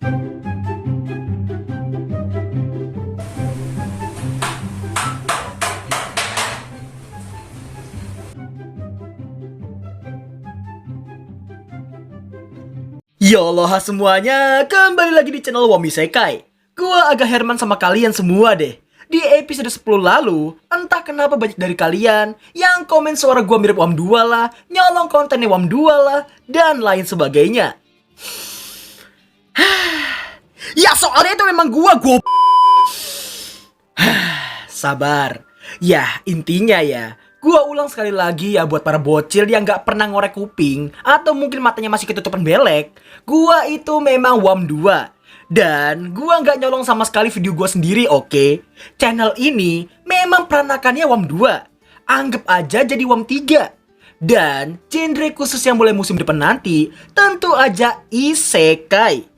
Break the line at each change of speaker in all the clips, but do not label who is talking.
Yo aloha semuanya, kembali lagi di channel Wami Sekai. Gua agak Herman sama kalian semua deh. Di episode 10 lalu, entah kenapa banyak dari kalian yang komen suara gua mirip Wam 2 lah, nyolong kontennya Wam 2 lah, dan lain sebagainya. Ya soalnya itu memang gua Sabar. Ya, intinya ya, gua ulang sekali lagi ya buat para bocil yang gak pernah ngorek kuping atau mungkin matanya masih ketutupan belek. Gua itu memang Wam 2. Dan gua gak nyolong sama sekali video gua sendiri, oke? Channel ini memang peranakannya Wam 2. Anggap aja jadi Wam 3. Dan genre khusus yang mulai musim depan nanti tentu aja isekai.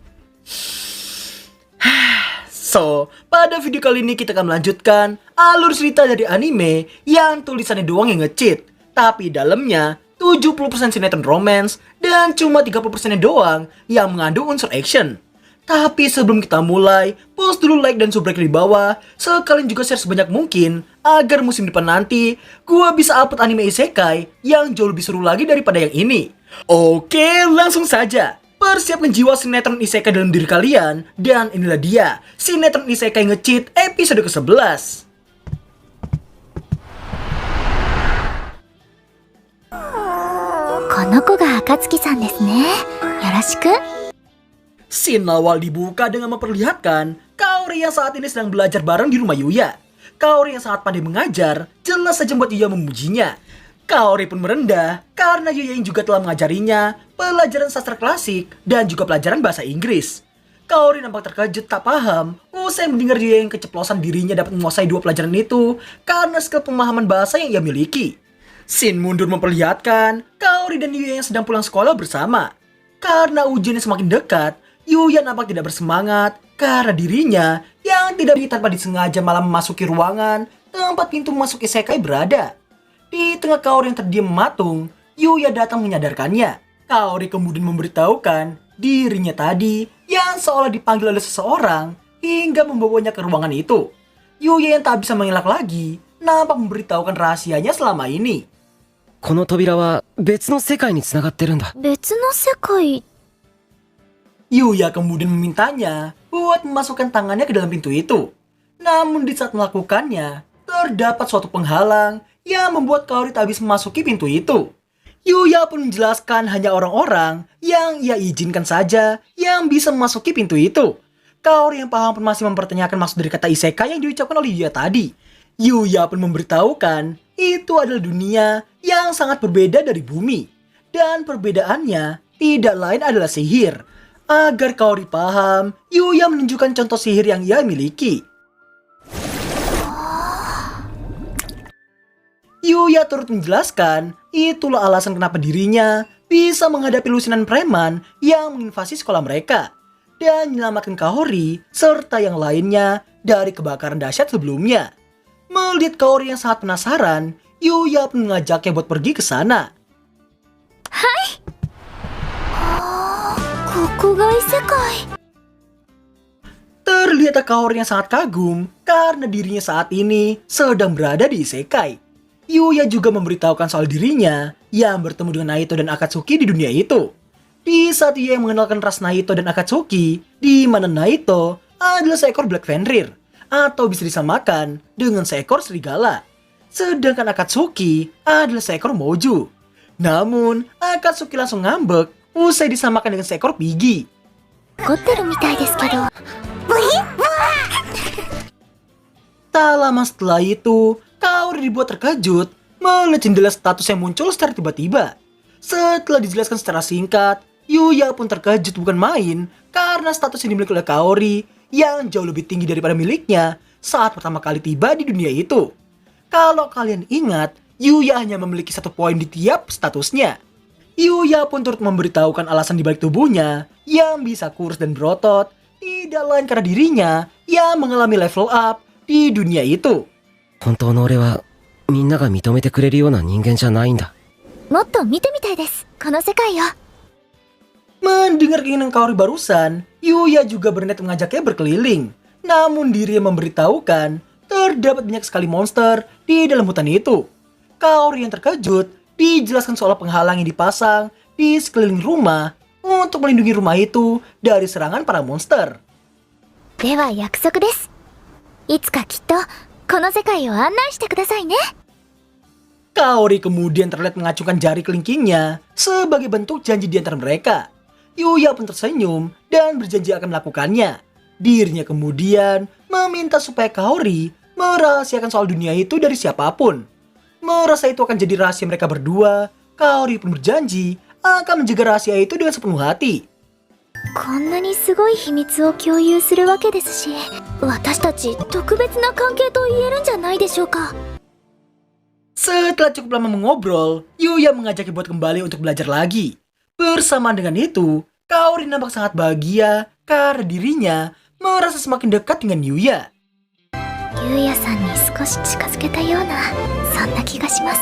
So, pada video kali ini kita akan melanjutkan alur cerita dari anime yang tulisannya doang yang nge-cheat, tapi dalamnya 70% sinetron romance dan cuma 30%-nya doang yang mengandung unsur action. Tapi sebelum kita mulai, post dulu like dan subscribe di bawah, sekalian juga share sebanyak mungkin agar musim depan nanti gua bisa upload anime isekai yang jauh lebih seru lagi daripada yang ini. Oke, langsung saja. Persiapkan jiwa sinetron isekai dalam diri kalian. Dan inilah dia, sinetron isekai nge-cheat episode ke-11. Scene awal dibuka dengan memperlihatkan Kaori yang saat ini sedang belajar bareng di rumah Yuya. Kaori yang sangat pandai mengajar, jelas saja membuat Yuya memujinya. Kaori pun merendah karena Yuya yang juga telah mengajarinya pelajaran sastra klasik dan juga pelajaran bahasa Inggris. Kaori nampak terkejut tak paham usai mendengar Yuya yang keceplosan dirinya dapat menguasai dua pelajaran itu karena skill pemahaman bahasa yang ia miliki. Scene mundur memperlihatkan Kaori dan Yuya yang sedang pulang sekolah bersama. Karena ujiannya semakin dekat, Yuya nampak tidak bersemangat karena dirinya yang tidak tanpa disengaja malah memasuki ruangan tempat pintu masuk isekai berada. Di tengah Kaori yang terdiam mematung, Yuya datang menyadarkannya. Kaori kemudian memberitahukan dirinya tadi yang seolah dipanggil oleh seseorang hingga membawanya ke ruangan itu. Yuya yang tak bisa mengelak lagi nampak memberitahukan rahasianya selama ini.
この扉は別の世界に繋がってるんだ。
別の世界。
Yuya kemudian memintanya buat memasukkan tangannya ke dalam pintu itu. Namun di saat melakukannya, terdapat suatu penghalang yang membuat Kaori tak bisa memasuki pintu itu. Yuya pun menjelaskan hanya orang-orang yang ia izinkan saja yang bisa memasuki pintu itu. Kaori yang paham pun masih mempertanyakan maksud dari kata isekai yang diucapkan oleh Yuya tadi. Yuya pun memberitahukan itu adalah dunia yang sangat berbeda dari bumi. Dan perbedaannya tidak lain adalah sihir. Agar Kaori paham, Yuya menunjukkan contoh sihir yang ia miliki. Yuya turut menjelaskan itulah alasan kenapa dirinya bisa menghadapi lusinan preman yang menginvasi sekolah mereka dan menyelamatkan Kaori serta yang lainnya dari kebakaran dahsyat sebelumnya. Melihat Kaori yang sangat penasaran, Yuya pun mengajaknya buat pergi ke sana.
Hai. Koko ga isekai.
Terlihat Kaori yang sangat kagum karena dirinya saat ini sedang berada di isekai. Yuya juga memberitahukan soal dirinya yang bertemu dengan Naito dan Akatsuki di dunia itu. Di saat ia yang mengenalkan ras Naito dan Akatsuki, di mana Naito adalah seekor Black Fenrir, atau bisa disamakan dengan seekor serigala. Sedangkan Akatsuki adalah seekor Moju. Namun, Akatsuki langsung ngambek usai disamakan dengan seekor Piggy. Tak lama setelah itu, Kaori dibuat terkejut melihat jendela status yang muncul secara tiba-tiba. Setelah dijelaskan secara singkat, Yuya pun terkejut bukan main karena status yang dimiliki oleh Kaori yang jauh lebih tinggi daripada miliknya saat pertama kali tiba di dunia itu. Kalau kalian ingat, Yuya hanya memiliki 1 poin di tiap statusnya. Yuya pun turut memberitahukan alasan di balik tubuhnya yang bisa kurus dan berotot, tidak lain karena dirinya yang mengalami level up di dunia itu.
本当の俺はみんなが認めてくれるような人間じゃないんだ。
もっと見てみたいです。この世界を。
Mendengar keinginan Kaori barusan, Yuya juga berniat mengajaknya berkeliling. Namun dirinya memberitahukan terdapat banyak sekali monster di dalam hutan itu. Kaori yang terkejut dijelaskan soal penghalang yang dipasang di sekeliling rumah untuk melindungi rumah itu dari serangan para monster.
では約束です。いつかきっとこの世界を案内してくださいね。
Kaori kemudian terlihat mengacungkan jari kelingkingnya sebagai bentuk janji di antara mereka. Yuya pun tersenyum dan berjanji akan melakukannya. Dirinya kemudian meminta supaya Kaori merahasiakan soal dunia itu dari siapapun. Merasa itu akan jadi rahasia mereka berdua, Kaori pun berjanji akan menjaga rahasia itu dengan sepenuh hati.
こんなにすごい秘密を共有するわけですし、私たち特別な関係と言えるんじゃないでしょうか。
Setelah cukup lama mengobrol, Yuya mengajaknya buat kembali untuk belajar lagi. Bersamaan dengan itu, Kaori nampak sangat bahagia karena dirinya merasa semakin dekat dengan Yuya.
ゆうやさんに少し近づけたような、そんな気がします。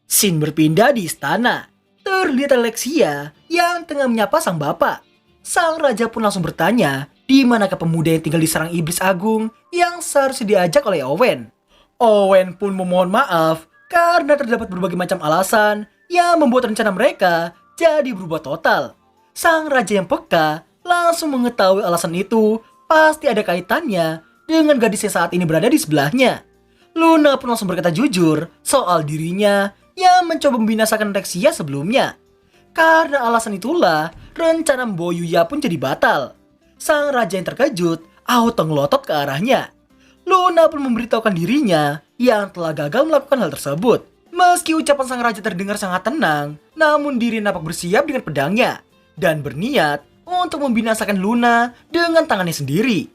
Scene berpindah di istana. Terlihat Alexia yang tengah menyapa sang bapak. Sang raja pun langsung bertanya, di manakah pemuda yang tinggal di sarang iblis agung yang seharusnya diajak oleh Owen. Owen pun memohon maaf karena terdapat berbagai macam alasan yang membuat rencana mereka jadi berubah total. Sang raja yang peka langsung mengetahui alasan itu pasti ada kaitannya dengan gadis yang saat ini berada di sebelahnya. Luna pun langsung berkata jujur soal dirinya yang mencoba membinasakan Alexia sebelumnya. Karena alasan itulah, rencana membawa Yuya pun jadi batal. Sang raja yang terkejut auto ngelotot ke arahnya. Luna pun memberitahukan dirinya yang telah gagal melakukan hal tersebut. Meski ucapan sang raja terdengar sangat tenang, namun diri nampak bersiap dengan pedangnya dan berniat untuk membinasakan Luna dengan tangannya sendiri.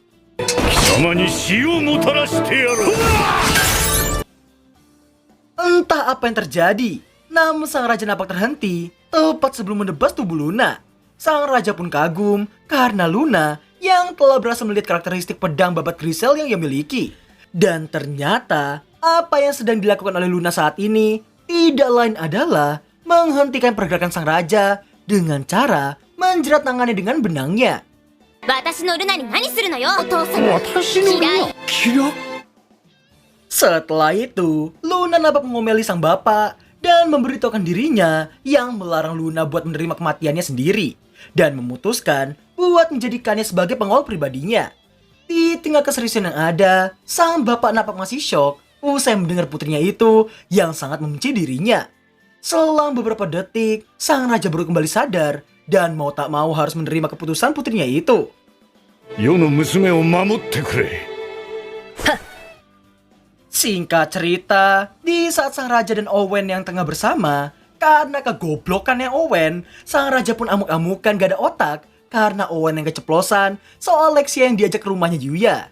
Entah apa yang terjadi, namun sang raja nampak terhenti tepat sebelum menebas tubuh Luna. Sang raja pun kagum karena Luna yang telah berhasil melihat karakteristik pedang babat Grisel yang ia miliki. Dan ternyata apa yang sedang dilakukan oleh Luna saat ini tidak lain adalah menghentikan pergerakan sang raja dengan cara menjerat tangannya dengan benangnya.
私のルナに何するのよ、お父さん。嫌い。
Setelah itu, Luna nampak mengomeli sang bapak dan memberitahukan dirinya yang melarang Luna buat menerima kematiannya sendiri dan memutuskan buat menjadikannya sebagai pengawal pribadinya. Di tengah keseriusan yang ada, sang bapak nampak masih syok usai mendengar putrinya itu yang sangat membenci dirinya. Selang beberapa detik, sang raja baru kembali sadar dan mau tak mau harus menerima keputusan putrinya itu. Singkat cerita, di saat sang raja dan Owen yang tengah bersama, karena kegoblokannya Owen, sang raja pun amuk-amukan gak ada otak karena Owen yang keceplosan soal Lexia yang diajak ke rumahnya Yuya.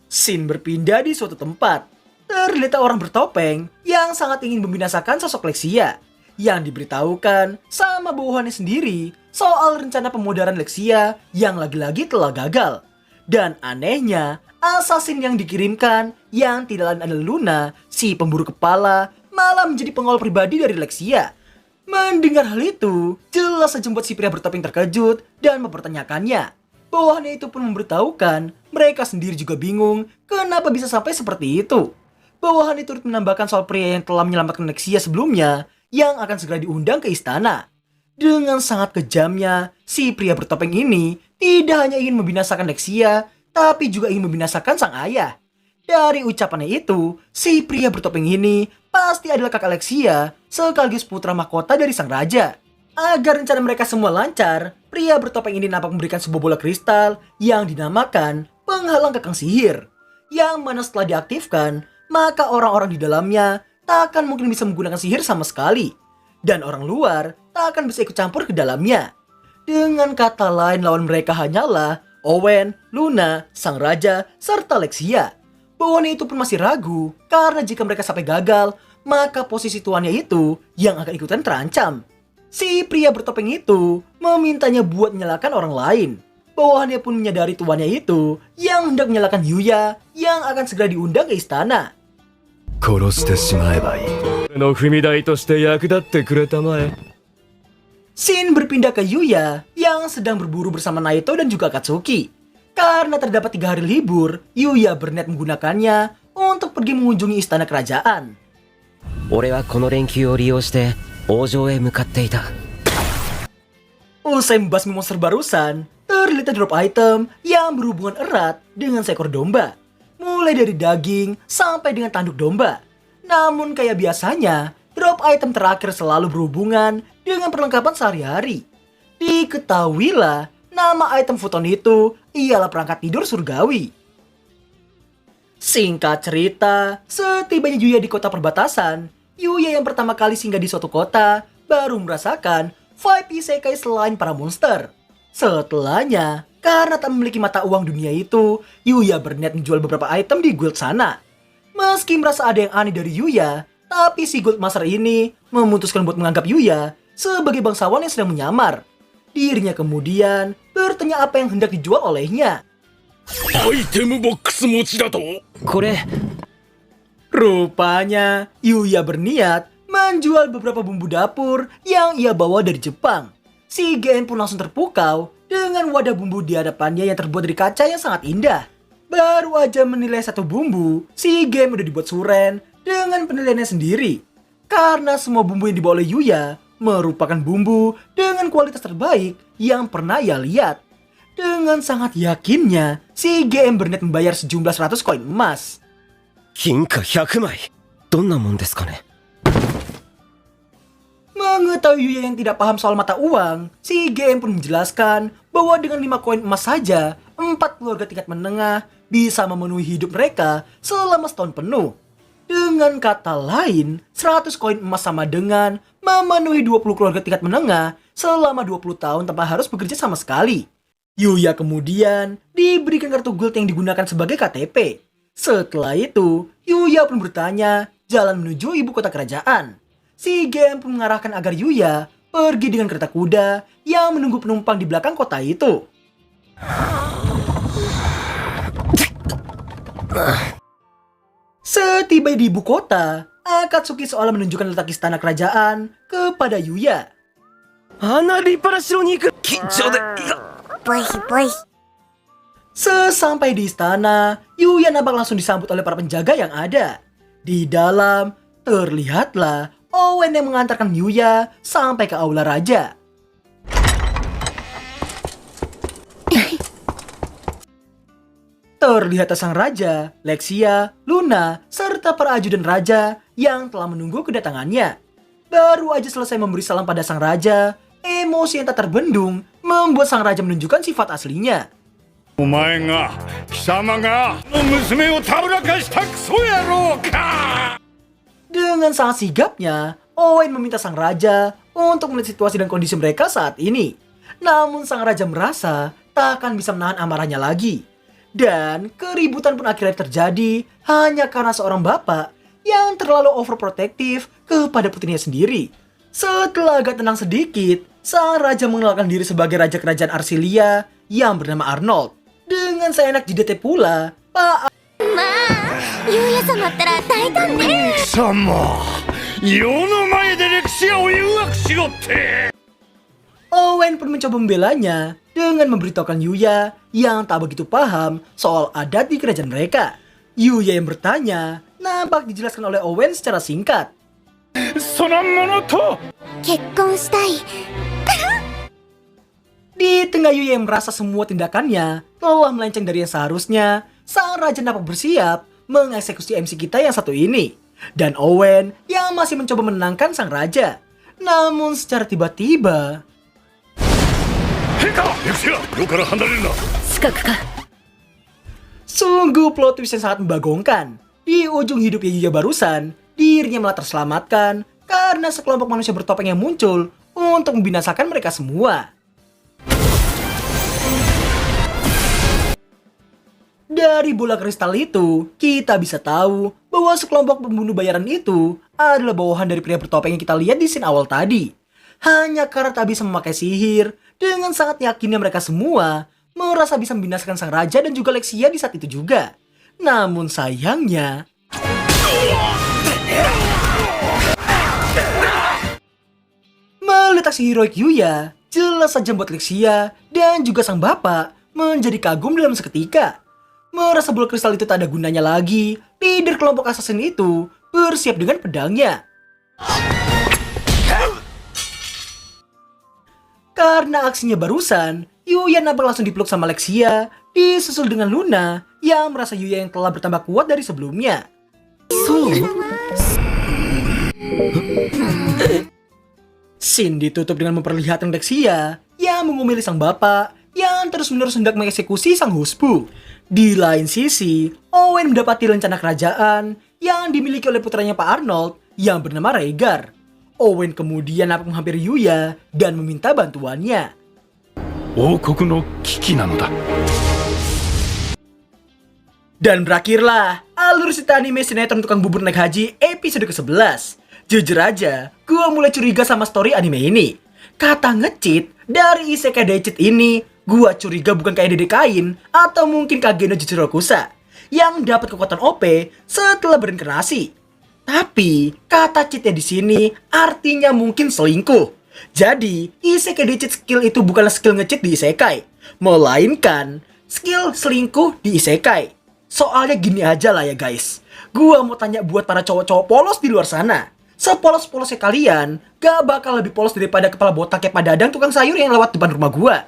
Scene berpindah di suatu tempat. Terlihat orang bertopeng yang sangat ingin membinasakan sosok Lexia, yang diberitahukan sama bawahannya sendiri soal rencana pemudaran Lexia yang lagi-lagi telah gagal. Dan anehnya, assassin yang dikirimkan yang tidak lain adalah Luna, si pemburu kepala, malah menjadi pengawal pribadi dari Lexia. Mendengar hal itu, jelas saja membuat si pria bertopeng terkejut dan mempertanyakannya. Bawahannya itu pun memberitahukan mereka sendiri juga bingung kenapa bisa sampai seperti itu. Bawahannya turut menambahkan soal pria yang telah menyelamatkan Lexia sebelumnya yang akan segera diundang ke istana. Dengan sangat kejamnya, si pria bertopeng ini tidak hanya ingin membinasakan Lexia, tapi juga ingin membinasakan sang ayah. Dari ucapannya itu, si pria bertopeng ini pasti adalah kakak Lexia sekaligus putra mahkota dari sang raja. Agar rencana mereka semua lancar, pria bertopeng ini nampak memberikan sebuah bola kristal yang dinamakan penghalang kekang sihir. Yang mana setelah diaktifkan, maka orang-orang di dalamnya tak akan mungkin bisa menggunakan sihir sama sekali. Dan orang luar tak akan bisa ikut campur ke dalamnya. Dengan kata lain, lawan mereka hanyalah Owen, Luna, sang raja, serta Lexia. Bawahannya itu pun masih ragu karena jika mereka sampai gagal, maka posisi tuannya itu yang akan ikutan terancam. Si pria bertopeng itu memintanya buat menyalakan orang lain. Bawahannya pun menyadari tuannya itu yang hendak menyalakan Yuya yang akan segera diundang ke istana.
殺してしまえばいい。
の踏み台として役立ってくれたまえ。
Shin berpindah ke Yuya yang sedang berburu bersama Naito dan juga Akatsuki. Karena terdapat 3 hari libur, Yuya berniat menggunakannya untuk pergi mengunjungi istana kerajaan.
俺はこの連休を利用して王城へ向かっていた。
Usai membasmi monster barusan, terlihat drop item yang berhubungan erat dengan seekor domba. Mulai dari daging sampai dengan tanduk domba. Namun kayak biasanya, drop item terakhir selalu berhubungan dengan perlengkapan sehari-hari. Diketahuilah, nama item futon itu ialah perangkat tidur surgawi. Singkat cerita, setibanya Yuya di kota perbatasan, Yuya yang pertama kali singgah di suatu kota baru merasakan vibe isekai selain para monster. Setelahnya, karena tak memiliki mata uang dunia itu, Yuya berniat menjual beberapa item di guild sana. Meski merasa ada yang aneh dari Yuya, tapi si Gold Master ini memutuskan buat menganggap Yuya sebagai bangsawan yang sedang menyamar. Dirinya kemudian bertanya apa yang hendak dijual olehnya.
アイテムボックス持ちだと。
これ
Rupanya, Yuya berniat menjual beberapa bumbu dapur yang ia bawa dari Jepang. Si GN pun langsung terpukau dengan wadah bumbu di hadapannya yang terbuat dari kaca yang sangat indah. Baru aja menilai satu bumbu, si GN udah dibuat suren dengan penilaiannya sendiri. Karena semua bumbu yang dibawa oleh Yuya merupakan bumbu dengan kualitas terbaik yang pernah ia lihat. Dengan sangat yakinnya, si GM berniat membayar sejumlah 100 koin emas.
金貨100枚どんなもんですかね。
Mengetahui Yuya yang tidak paham soal mata uang, si GM pun menjelaskan bahwa dengan 5 koin emas saja, 4 keluarga tingkat menengah bisa memenuhi hidup mereka selama setahun penuh. Dengan kata lain, 100 koin emas sama dengan memenuhi 20 keluarga tingkat menengah selama 20 tahun tanpa harus bekerja sama sekali. Yuya kemudian diberikan kartu guild yang digunakan sebagai KTP. Setelah itu, Yuya pun bertanya jalan menuju ibu kota kerajaan. Si GM pun mengarahkan agar Yuya pergi dengan kereta kuda yang menunggu penumpang di belakang kota itu. Setiba di ibu kota, Akatsuki seolah menunjukkan letak istana kerajaan kepada Yuya.
あんな立派な城に行く緊張で。
Sesampai di istana, Yuya nampak langsung disambut oleh para penjaga yang ada. Di dalam, terlihatlah Owen yang mengantarkan Yuya sampai ke aula raja. Terlihat sang raja, Lexia, Luna, serta para ajudan raja yang telah menunggu kedatangannya. Baru aja selesai memberi salam pada sang raja, emosi yang tak terbendung membuat sang raja menunjukkan sifat aslinya.
お前が貴様が娘をたぶらかしたクソ野郎か。
Dengan sangat sigapnya, Owen meminta sang raja untuk melihat situasi dan kondisi mereka saat ini. Namun sang raja merasa tak akan bisa menahan amarahnya lagi. Dan keributan pun akhirnya terjadi hanya karena seorang bapak yang terlalu overprotective kepada putrinya sendiri. Setelah agak tenang sedikit, sang raja mengenalkan diri sebagai raja kerajaan Arsilia yang bernama Arnold. Dengan seenak jidatnya pula, Pak
まあゆうや様ったら大胆ね。
貴様、世の前で歴史を誘惑しろって。
Owen pun mencoba membelanya dengan memberitahukan Yuya yang tak begitu paham soal adat di kerajaan mereka. Yuya yang bertanya nampak dijelaskan oleh Owen secara singkat.
そのものと
結婚したい。
Di tengah Yuya yang merasa semua tindakannya telah melenceng dari yang seharusnya, sang raja nampak bersiap mengeksekusi MC kita yang satu ini. Dan Owen yang masih mencoba menenangkan sang raja. Namun secara tiba-tiba,
変かレクシア、世から離れるな。
資格か。
sungguh plot twist yang sangat membagongkan. Di ujung hidupnya Yuya barusan, dirinya malah terselamatkan karena sekelompok manusia bertopeng yang muncul untuk membinasakan mereka semua. Dari bola kristal itu, kita bisa tahu bahwa sekelompok pembunuh bayaran itu adalah bawahan dari pria bertopeng yang kita lihat di scene awal tadi. Hanya karena tak bisa memakai sihir, dengan sangat yakinnya mereka semua merasa bisa membinasakan sang raja dan juga Lexia di saat itu juga. Namun sayangnya, Melihat aksi heroik Yuya, jelas saja membuat Lexia dan juga sang bapak menjadi kagum dalam seketika. Merasa bola kristal itu tak ada gunanya lagi, leader kelompok assassin itu bersiap dengan pedangnya. Karena aksinya barusan, Yuya nampak langsung dipeluk sama Lexia, disusul dengan Luna yang merasa Yuya yang telah bertambah kuat dari sebelumnya. Scene ditutup dengan memperlihatkan Lexia yang mengumili sang bapak yang terus-menerus hendak mengeksekusi sang husbu. Di lain sisi, Owen mendapati rencana kerajaan yang dimiliki oleh putranya Pak Arnold yang bernama Rhaegar. Owen kemudian nampak menghampiri Yuya dan meminta bantuannya.
王国の危機なのだ。
Dan berakhirlah alur cerita anime sinetron tukang bubur naik haji episode ke-11. Jujur aja, gue mulai curiga sama story anime ini. Kata nge-cheat dari Isekai Daichit ini, gue curiga bukan kayak Dede Kain atau mungkin Kageno Jujutsu yang dapat kekuatan OP setelah berinkarnasi. Tapi kata cheatnya di sini artinya mungkin selingkuh. Jadi Isekai Daichit skill itu bukanlah skill nge-cheat di Isekai, melainkan skill selingkuh di Isekai. Soalnya gini aja lah ya guys, gua mau tanya buat para cowok-cowok polos di luar sana. Sepolos-polosnya kalian, gak bakal lebih polos daripada kepala botak kayak Pak Dadang tukang sayur yang lewat depan rumah gua.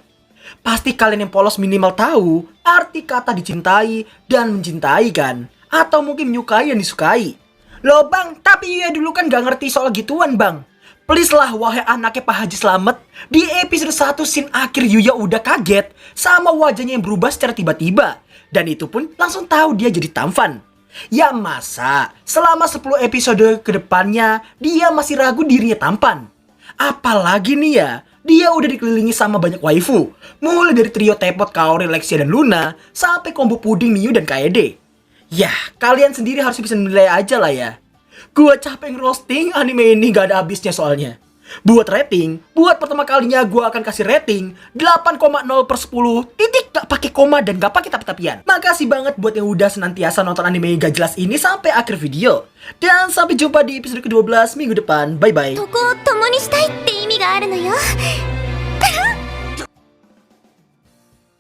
Pasti kalian yang polos minimal tahu arti kata dicintai dan mencintai kan? Atau mungkin menyukai dan disukai. Loh bang, tapi ya dulu kan gak ngerti soal gituan bang. Please lah wahai anaknya Pak Haji Slamet. Di episode 1 scene akhir Yuya udah kaget sama wajahnya yang berubah secara tiba-tiba. Dan itu pun langsung tahu dia jadi tampan. Ya masa selama 10 episode ke depannya dia masih ragu dirinya tampan. Apalagi nih ya, dia udah dikelilingi sama banyak waifu. Mulai dari trio Teppot, Kaori, Lexia, dan Luna sampai combo Puding, Miyu, dan Kaede. Yah, kalian sendiri harus bisa menilai aja lah ya. Gua capek ngerosting anime ini gak ada habisnya soalnya. Buat rating, buat pertama kalinya gua akan kasih rating 8,0/10 titik gak pakai koma dan gak pakai tapi-tapian. Makasih banget buat yang udah senantiasa nonton anime gak jelas ini sampai akhir video. Dan sampai jumpa di episode ke-12 minggu depan. Bye bye.
そこを共にしたいって意味があるのよ。